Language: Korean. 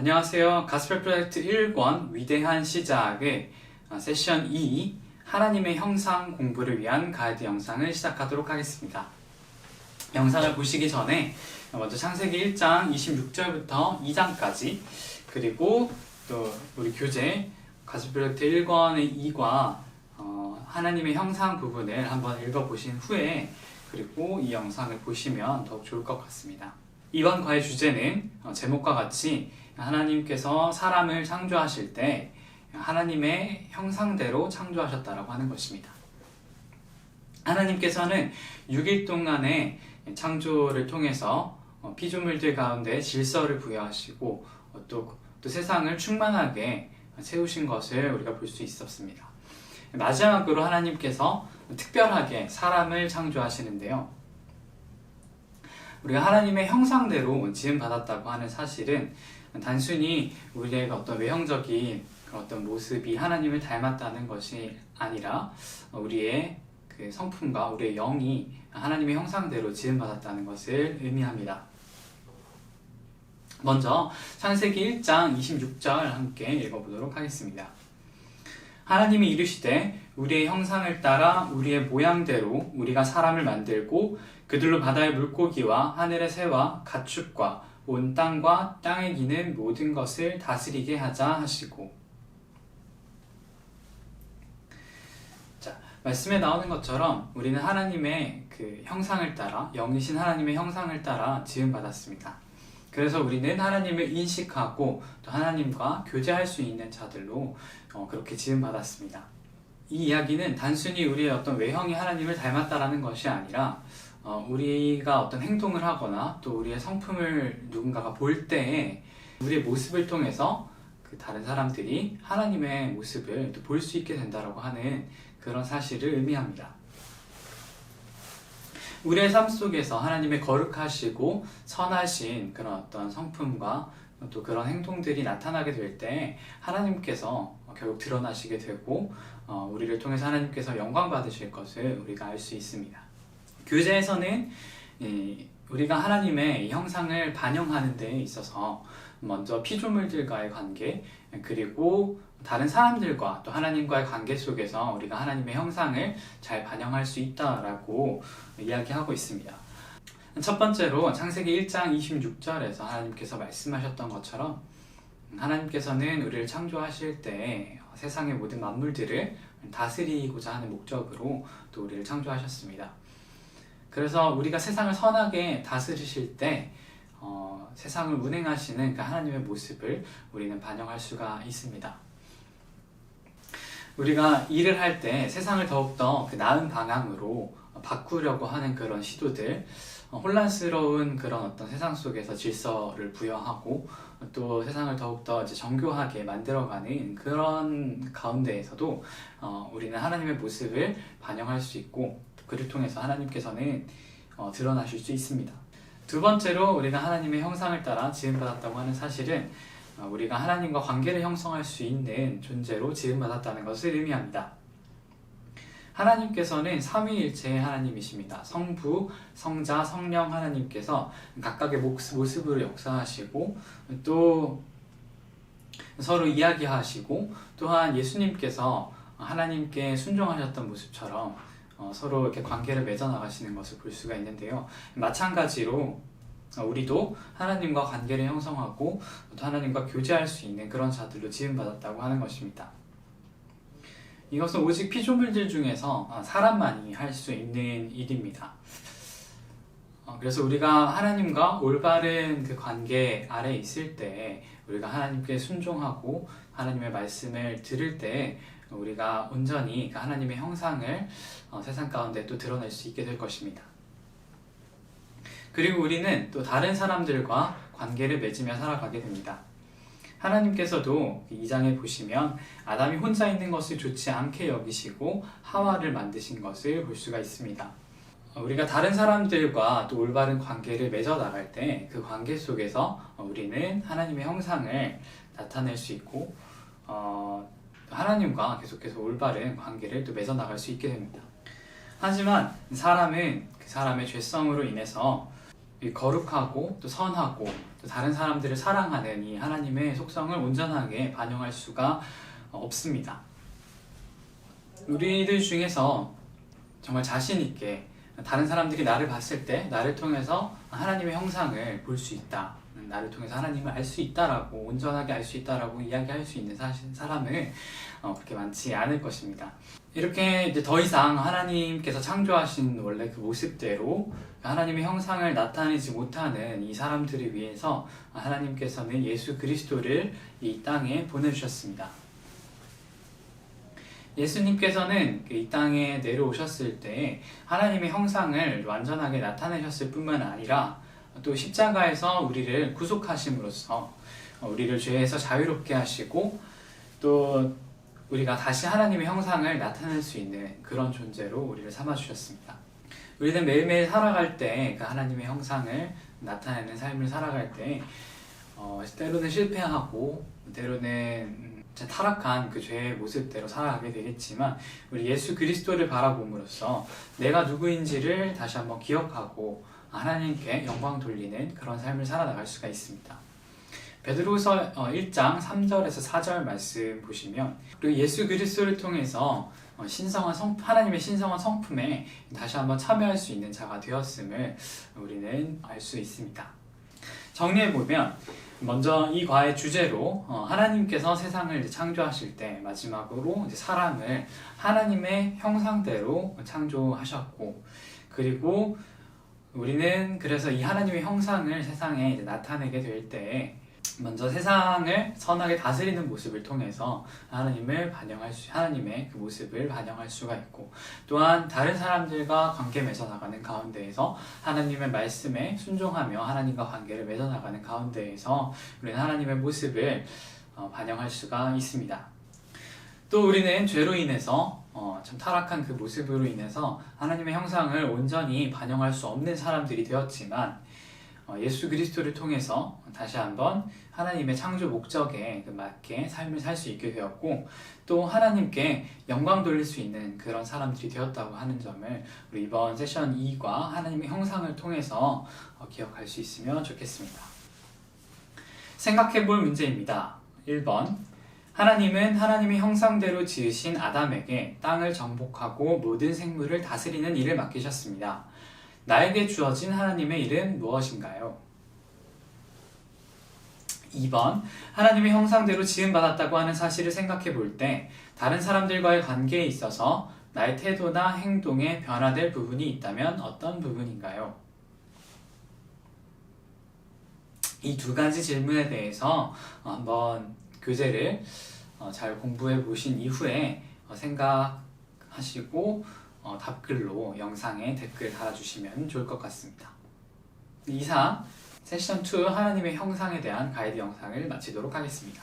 안녕하세요. 가스펠 프로젝트 1권 위대한 시작의 세션 2 하나님의 형상 공부를 위한 가이드 영상을 시작하도록 하겠습니다. 영상을 보시기 전에 먼저 창세기 1장 26절부터 2장까지 그리고 또 우리 교재 가스펠 프로젝트 1권의 2과 하나님의 형상 부분을 한번 읽어보신 후에 그리고 이 영상을 보시면 더욱 좋을 것 같습니다. 이번 과의 주제는 제목과 같이 하나님께서 사람을 창조하실 때 하나님의 형상대로 창조하셨다라고 하는 것입니다. 하나님께서는 6일 동안의 창조를 통해서 피조물들 가운데 질서를 부여하시고 또 세상을 충만하게 채우신 것을 우리가 볼 수 있었습니다. 마지막으로 하나님께서 특별하게 사람을 창조하시는데요. 우리가 하나님의 형상대로 지음받았다고 하는 사실은 단순히 우리의 어떤 외형적인 어떤 모습이 하나님을 닮았다는 것이 아니라 우리의 그 성품과 우리의 영이 하나님의 형상대로 지음받았다는 것을 의미합니다. 먼저 창세기 1장 26절 함께 읽어보도록 하겠습니다. 하나님이 이르시되 우리의 형상을 따라 우리의 모양대로 우리가 사람을 만들고 그들로 바다의 물고기와 하늘의 새와 가축과 온 땅과 땅에 기는 모든 것을 다스리게 하자 하시고. 자, 말씀에 나오는 것처럼 우리는 하나님의 그 형상을 따라 영이신 하나님의 형상을 따라 지음받았습니다. 그래서 우리는 하나님을 인식하고 또 하나님과 교제할 수 있는 자들로 그렇게 지음받았습니다. 이 이야기는 단순히 우리의 어떤 외형이 하나님을 닮았다라는 것이 아니라 우리가 어떤 행동을 하거나 또 우리의 성품을 누군가가 볼 때에 우리의 모습을 통해서 그 다른 사람들이 하나님의 모습을 또 볼 수 있게 된다라고 하는 그런 사실을 의미합니다. 우리의 삶 속에서 하나님의 거룩하시고 선하신 그런 어떤 성품과 또 그런 행동들이 나타나게 될 때 하나님께서 결국 드러나시게 되고 우리를 통해서 하나님께서 영광 받으실 것을 우리가 알 수 있습니다. 교재에서는 우리가 하나님의 형상을 반영하는 데 있어서 먼저 피조물들과의 관계 그리고 다른 사람들과 또 하나님과의 관계 속에서 우리가 하나님의 형상을 잘 반영할 수 있다라고 이야기하고 있습니다. 첫 번째로 창세기 1장 26절에서 하나님께서 말씀하셨던 것처럼 하나님께서는 우리를 창조하실 때 세상의 모든 만물들을 다스리고자 하는 목적으로 또 우리를 창조하셨습니다. 그래서 우리가 세상을 선하게 다스리실 때 세상을 운행하시는 그 하나님의 모습을 우리는 반영할 수가 있습니다. 우리가 일을 할 때 세상을 더욱더 그 나은 방향으로 바꾸려고 하는 그런 시도들, 혼란스러운 그런 어떤 세상 속에서 질서를 부여하고 또 세상을 더욱더 정교하게 만들어가는 그런 가운데에서도 우리는 하나님의 모습을 반영할 수 있고 그를 통해서 하나님께서는 드러나실 수 있습니다. 두 번째로 우리가 하나님의 형상을 따라 지음받았다고 하는 사실은 우리가 하나님과 관계를 형성할 수 있는 존재로 지음받았다는 것을 의미합니다. 하나님께서는 삼위일체의 하나님이십니다. 성부, 성자, 성령 하나님께서 각각의 모습으로 역사하시고 또 서로 이야기하시고 또한 예수님께서 하나님께 순종하셨던 모습처럼 서로 이렇게 관계를 맺어 나가시는 것을 볼 수가 있는데요. 마찬가지로 우리도 하나님과 관계를 형성하고 또 하나님과 교제할 수 있는 그런 자들로 지음받았다고 하는 것입니다. 이것은 오직 피조물들 중에서 사람만이 할 수 있는 일입니다. 그래서 우리가 하나님과 올바른 그 관계 아래 있을 때 우리가 하나님께 순종하고 하나님의 말씀을 들을 때 우리가 온전히 그 하나님의 형상을 세상 가운데 또 드러낼 수 있게 될 것입니다. 그리고 우리는 또 다른 사람들과 관계를 맺으며 살아가게 됩니다. 하나님께서도 2장에 보시면 아담이 혼자 있는 것을 좋지 않게 여기시고 하와를 만드신 것을 볼 수가 있습니다. 우리가 다른 사람들과 또 올바른 관계를 맺어 나갈 때 그 관계 속에서 우리는 하나님의 형상을 나타낼 수 있고 하나님과 계속해서 올바른 관계를 또 맺어 나갈 수 있게 됩니다. 하지만 사람은 그 사람의 죄성으로 인해서 거룩하고 또 선하고 또 다른 사람들을 사랑하는 이 하나님의 속성을 온전하게 반영할 수가 없습니다. 우리들 중에서 정말 자신 있게 다른 사람들이 나를 봤을 때 나를 통해서 하나님의 형상을 볼 수 있다, 나를 통해서 하나님을 알 수 있다라고, 온전하게 알 수 있다라고 이야기할 수 있는 사람을 그렇게 많지 않을 것입니다. 이렇게 이제 더 이상 하나님께서 창조하신 원래 그 모습대로 하나님의 형상을 나타내지 못하는 이 사람들을 위해서 하나님께서는 예수 그리스도를 이 땅에 보내주셨습니다. 예수님께서는 이 땅에 내려오셨을 때 하나님의 형상을 완전하게 나타내셨을 뿐만 아니라 또 십자가에서 우리를 구속하심으로써 우리를 죄에서 자유롭게 하시고 또 우리가 다시 하나님의 형상을 나타낼 수 있는 그런 존재로 우리를 삼아주셨습니다. 우리는 매일매일 살아갈 때 그 하나님의 형상을 나타내는 삶을 살아갈 때 때로는 실패하고 때로는 타락한 그 죄의 모습대로 살아가게 되겠지만 우리 예수 그리스도를 바라봄으로써 내가 누구인지를 다시 한번 기억하고 하나님께 영광 돌리는 그런 삶을 살아나갈 수가 있습니다. 베드로후서 1장 3절에서 4절 말씀 보시면 그리고 예수 그리스도를 통해서 하나님의 신성한 성품에 다시 한번 참여할 수 있는 자가 되었음을 우리는 알 수 있습니다. 정리해보면 먼저 이 과의 주제로 하나님께서 세상을 창조하실 때 마지막으로 사람을 하나님의 형상대로 창조하셨고, 그리고 우리는 그래서 이 하나님의 형상을 세상에 나타내게 될 때 먼저 세상을 선하게 다스리는 모습을 통해서 하나님의 그 모습을 반영할 수가 있고, 또한 다른 사람들과 관계 맺어 나가는 가운데에서 하나님의 말씀에 순종하며 하나님과 관계를 맺어 나가는 가운데에서 우리는 하나님의 모습을 반영할 수가 있습니다. 또 우리는 죄로 인해서 참 타락한 그 모습으로 인해서 하나님의 형상을 온전히 반영할 수 없는 사람들이 되었지만 예수 그리스도를 통해서 다시 한번 하나님의 창조 목적에 맞게 삶을 살 수 있게 되었고, 또 하나님께 영광 돌릴 수 있는 그런 사람들이 되었다고 하는 점을 우리 이번 세션 2과 하나님의 형상을 통해서 기억할 수 있으면 좋겠습니다. 생각해 볼 문제입니다. 1번, 하나님은 하나님의 형상대로 지으신 아담에게 땅을 정복하고 모든 생물을 다스리는 일을 맡기셨습니다. 나에게 주어진 하나님의 일은 무엇인가요? 2번, 하나님의 형상대로 지음받았다고 하는 사실을 생각해 볼 때 다른 사람들과의 관계에 있어서 나의 태도나 행동에 변화될 부분이 있다면 어떤 부분인가요? 이 두 가지 질문에 대해서 한번 교재를 잘 공부해 보신 이후에 생각하시고 답글로 영상에 댓글 달아주시면 좋을 것 같습니다. 이상 세션 2 하나님의 형상에 대한 가이드 영상을 마치도록 하겠습니다.